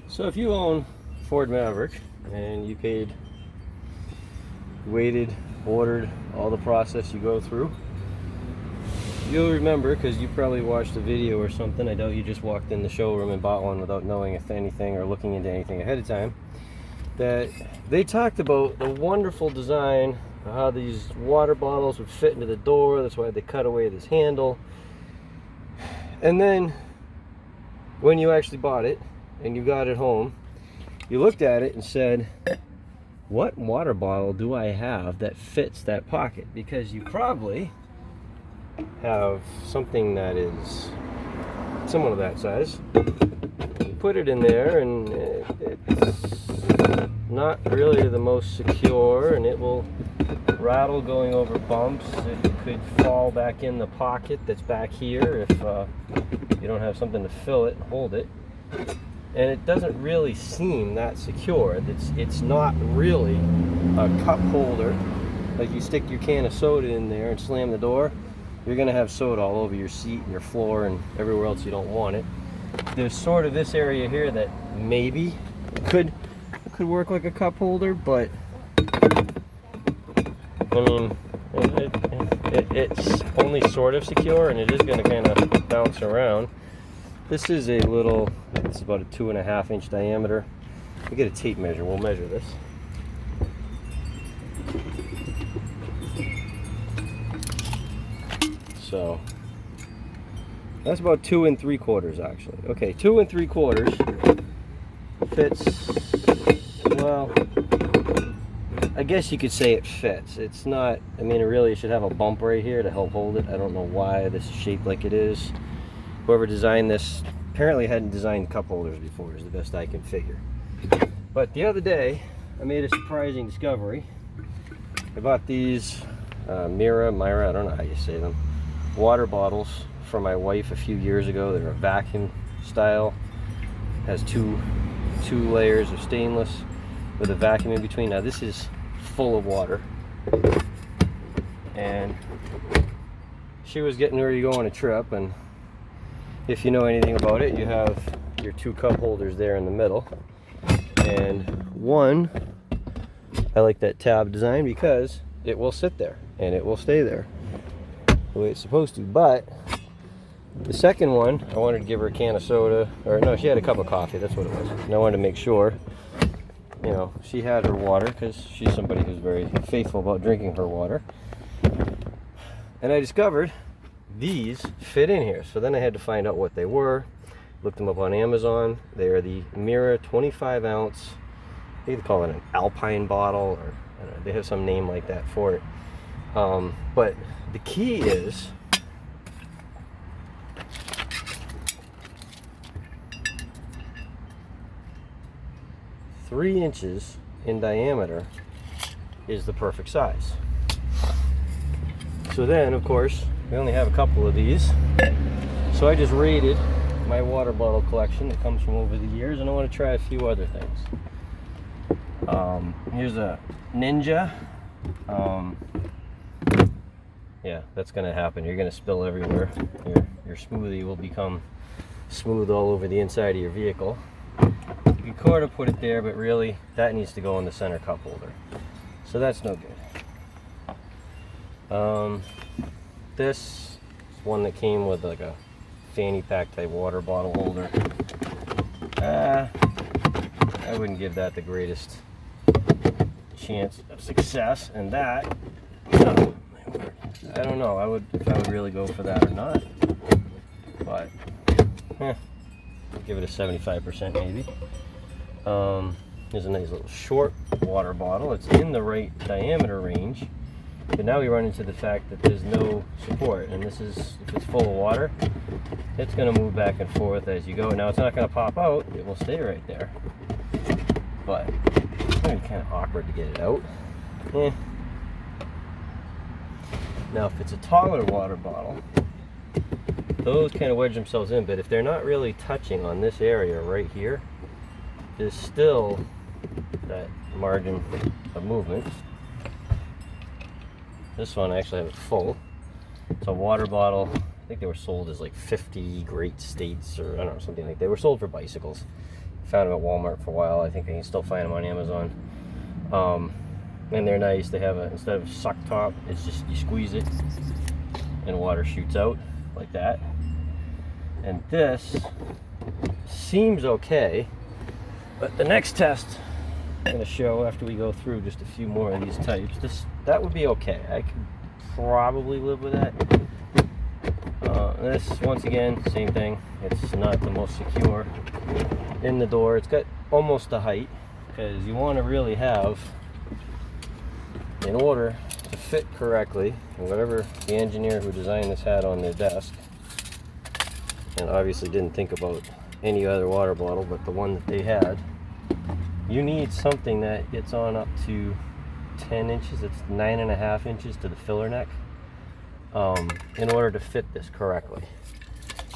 So if you own Ford Maverick and you waited, ordered, all the process you go through, you'll remember, because you probably watched a video or something, I doubt you just walked in the showroom and bought one without knowing if anything or looking into anything ahead of time, that they talked about the wonderful design of how these water bottles would fit into the door. That's why they cut away this handle. And then when you actually bought it and you got it home, you looked at it and said, what water bottle do I have that fits that pocket? Because you probably have something that is similar to that size. You put it in there and it's not really the most secure, and it will rattle going over bumps. It could fall back in the pocket that's back here if you don't have something to fill it and hold it. And it doesn't really seem that secure. It's not really a cup holder. Like you stick your can of soda in there and slam the door, you're gonna have soda all over your seat and your floor and everywhere else you don't want it. There's sort of this area here that maybe could work like a cup holder, but I mean, it's only sort of secure, and it is going to kind of bounce around. This is a little, it's about a 2.5 inch diameter. We get a tape measure, we'll measure this. So that's about 2 3/4 actually. Okay, 2 3/4 fits, well, I guess you could say it fits. It's not, I mean, it really should have a bump right here to help hold it. I don't know why this is shaped like it is. Whoever designed this apparently hadn't designed cup holders before, is the best I can figure. But the other day, I made a surprising discovery. I bought these Myra, I don't know how you say them, water bottles for my wife a few years ago. They're a vacuum style. Has two layers of stainless with a vacuum in between. Now this is full of water, and she was getting ready to go on a trip, and if you know anything about it, you have your 2 cup holders there in the middle, and one, I like that tab design because it will sit there and it will stay there the way it's supposed to. But the second one, I wanted to give her a can of soda, or no, she had a cup of coffee, that's what it was, and I wanted to make sure, you know, she had her water, because she's somebody who's very faithful about drinking her water. And I discovered these fit in here. So then I had to find out what they were. Looked them up on Amazon. They are the Mira 25 ounce, I think they call it an Alpine bottle, or I don't know, they have some name like that for it. But the key is, three inches in diameter is the perfect size. So then, of course, we only have a couple of these. So I just raided my water bottle collection that comes from over the years, and I want to try a few other things. Here's a Ninja. Yeah, that's going to happen. You're going to spill everywhere. Your smoothie will become smooth all over the inside of your vehicle. You could sort of put it there, but really that needs to go in the center cup holder, so that's no good. This is one that came with like a fanny pack type water bottle holder. I wouldn't give that the greatest chance of success, and that, I don't know if I would really go for that or not, but I'll give it a 75% maybe. There's a nice little short water bottle. It's in the right diameter range, but now we run into the fact that there's no support, and this is, if it's full of water, it's going to move back and forth as you go. Now it's not going to pop out, it will stay right there, but it's going to be kind of awkward to get it out. Now if it's a taller water bottle, those kind of wedge themselves in, but if they're not really touching on this area right here, there's still that margin of movement. This one, I actually have it full. It's a water bottle. I think they were sold as like 50 great states, or I don't know, something like that. They were sold for bicycles. Found them at Walmart for a while. I think I can still find them on Amazon. And they're nice. They have a, instead of suck top, it's just you squeeze it and water shoots out like that. And this seems okay, but the next test I'm going to show after we go through just a few more of these types, that would be okay. I could probably live with that. This, once again, same thing. It's not the most secure in the door. It's got almost the height, because you want to really have, in order to fit correctly, and whatever the engineer who designed this had on their desk, and obviously didn't think about any other water bottle but the one that they had, you need something that gets on up to 10 inches. It's 9.5 inches to the filler neck, in order to fit this correctly,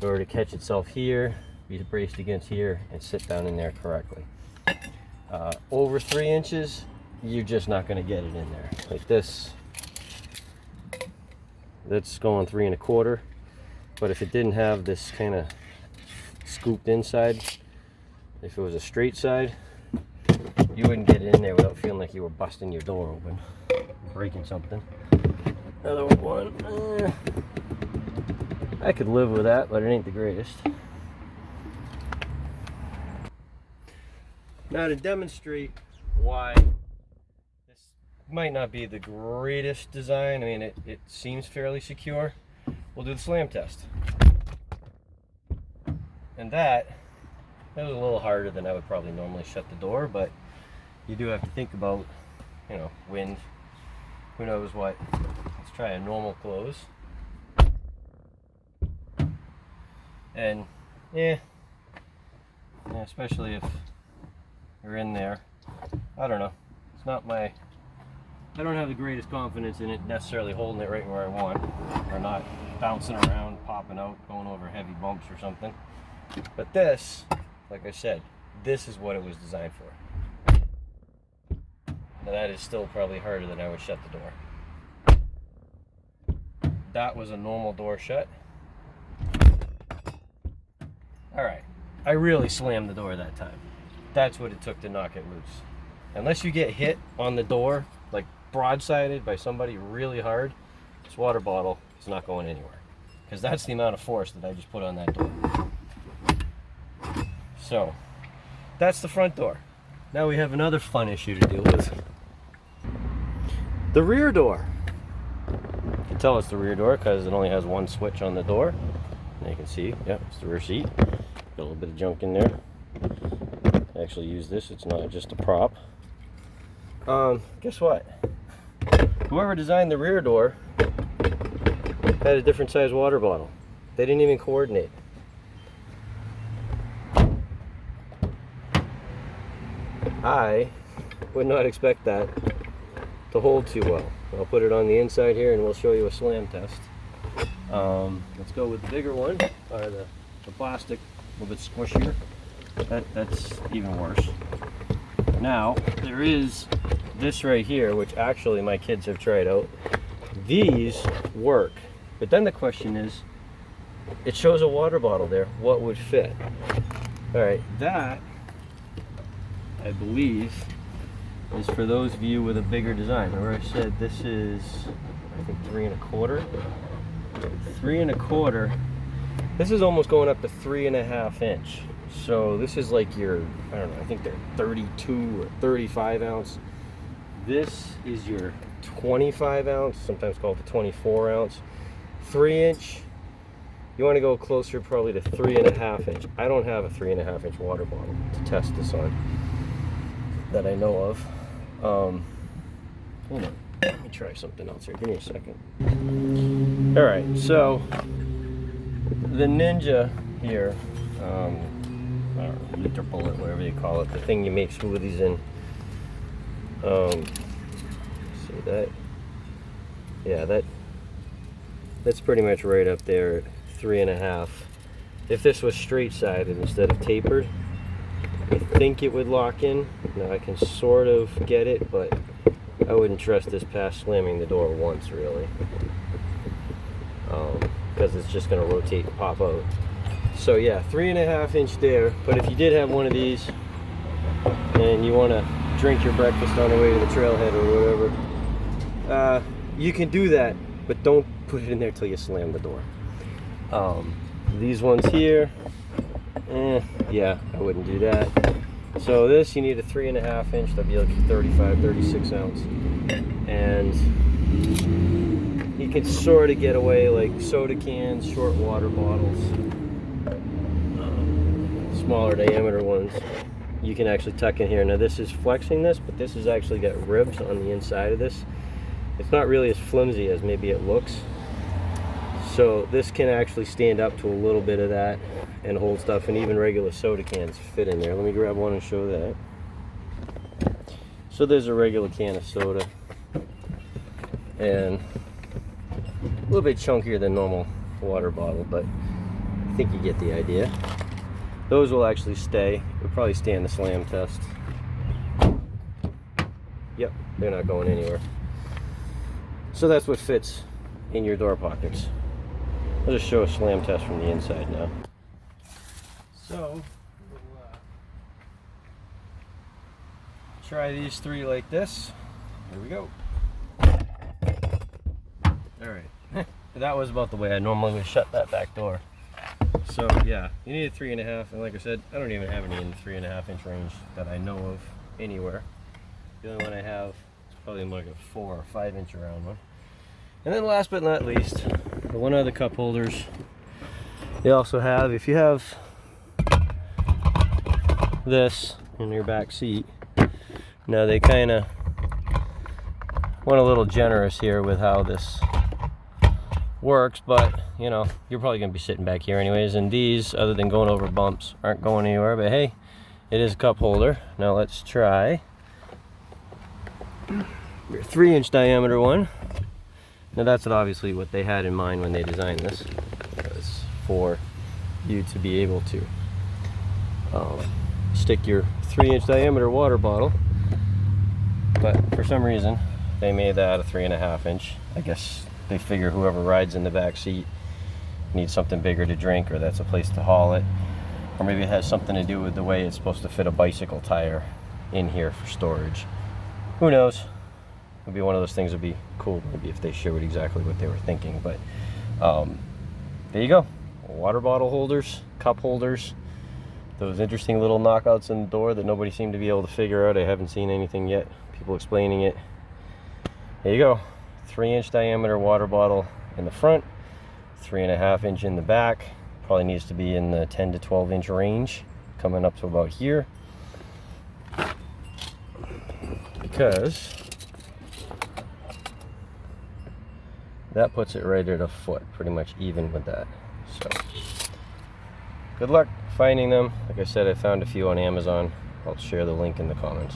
in order to catch itself here, be braced against here, and sit down in there correctly. Over 3 inches, you're just not going to get it in there. Like this, that's going 3 1/4. But if it didn't have this kind of scooped inside, if it was a straight side, you wouldn't get it in there without feeling like you were busting your door open, breaking something. Another one, I could live with that, but it ain't the greatest. Now, to demonstrate why this might not be the greatest design, I mean, it seems fairly secure, we'll do the slam test. And that was a little harder than I would probably normally shut the door, but you do have to think about, you know, wind, who knows what. Let's try a normal close. And yeah, especially if you're in there, I don't know, it's not my, I don't have the greatest confidence in it necessarily holding it right where I want, or not bouncing around, popping out, going over heavy bumps or something. But this, like I said, this is what it was designed for. Now that is still probably harder than I would shut the door. That was a normal door shut. Alright, I really slammed the door that time. That's what it took to knock it loose. Unless you get hit on the door, like broadsided by somebody really hard, this water bottle is not going anywhere. Because that's the amount of force that I just put on that door. So, that's the front door. Now we have another fun issue to deal with. The rear door. You can tell it's the rear door because it only has one switch on the door. And you can see, yep, it's the rear seat. Got a little bit of junk in there. I actually use this, it's not just a prop. Guess what? Whoever designed the rear door had a different size water bottle. They didn't even coordinate. I would not expect that to hold too well. I'll put it on the inside here and we'll show you a slam test. Let's go with the bigger one, or the plastic, a little bit squishier. That's even worse. Now, there is this right here, which actually my kids have tried out. These work, but then the question is, it shows a water bottle there. What would fit? All right, that, I believe, is for those of you with a bigger design. Remember I said this is, I think, 3 1/4. 3 1/4. This is almost going up to 3.5 inch. So this is like your, I don't know, I think they're 32 or 35 ounce. This is your 25 ounce, sometimes called the 24 ounce. 3 inch, you want to go closer probably to 3.5 inch. I don't have a 3.5 inch water bottle to test this on that I know of. Hold on, let me try something else here, give me a second. All right, so the Ninja here, I don't know, liter bullet, whatever you call it, the thing you make smoothies in. See that? Yeah, that's pretty much right up there at 3.5. If this was straight sided instead of tapered, I think it would lock in. Now I can sort of get it, but I wouldn't trust this past slamming the door once, really, because it's just going to rotate and pop out. So yeah, 3.5 inch there. But if you did have one of these, and you want to drink your breakfast on the way to the trailhead or whatever, you can do that, but don't put it in there till you slam the door. These ones here, yeah, I wouldn't do that. So this, you need a 3.5 inch, that'd be like 35, 36 ounce. And you can sort of get away like soda cans, short water bottles, smaller diameter ones. You can actually tuck in here. Now this is flexing this, but this has actually got ribs on the inside of this. It's not really as flimsy as maybe it looks. So this can actually stand up to a little bit of that and hold stuff, and even regular soda cans fit in there. Let me grab one and show that. So there's a regular can of soda, and a little bit chunkier than normal water bottle, but I think you get the idea. Those will actually stay. They'll probably stand the slam test. Yep, they're not going anywhere. So that's what fits in your door pockets. I'll just show a slam test from the inside now. So, we'll try these three like this. Here we go. Alright. That was about the way I normally would shut that back door. So yeah, you need a 3.5, and like I said, I don't even have any in the 3.5 inch range that I know of anywhere. The only one I have is probably like a 4 or 5 inch around one. And then last but not least, the one of the cup holders. They also have, if you have this in your back seat, now they kind of went a little generous here with how this works, but you know, you're probably going to be sitting back here anyways, and these, other than going over bumps, aren't going anywhere. But hey, it is a cup holder. Now let's try your 3-inch diameter one. Now that's obviously what they had in mind when they designed this, was for you to be able to stick your 3-inch diameter water bottle, but for some reason they made that a 3.5 inch. I guess they figure whoever rides in the back seat needs something bigger to drink, or that's a place to haul it, or maybe it has something to do with the way it's supposed to fit a bicycle tire in here for storage. Who knows? It'd be one of those things that'd be cool maybe if they showed exactly what they were thinking. But there you go. Water bottle holders, cup holders, those interesting little knockouts in the door that nobody seemed to be able to figure out. I haven't seen anything yet, people explaining it. There you go. 3-inch diameter water bottle in the front, 3.5 inch in the back. Probably needs to be in the 10 to 12 inch range, coming up to about here, because that puts it right at a foot, pretty much even with that. So good luck finding them. Like I said, I found a few on Amazon. I'll share the link in the comments.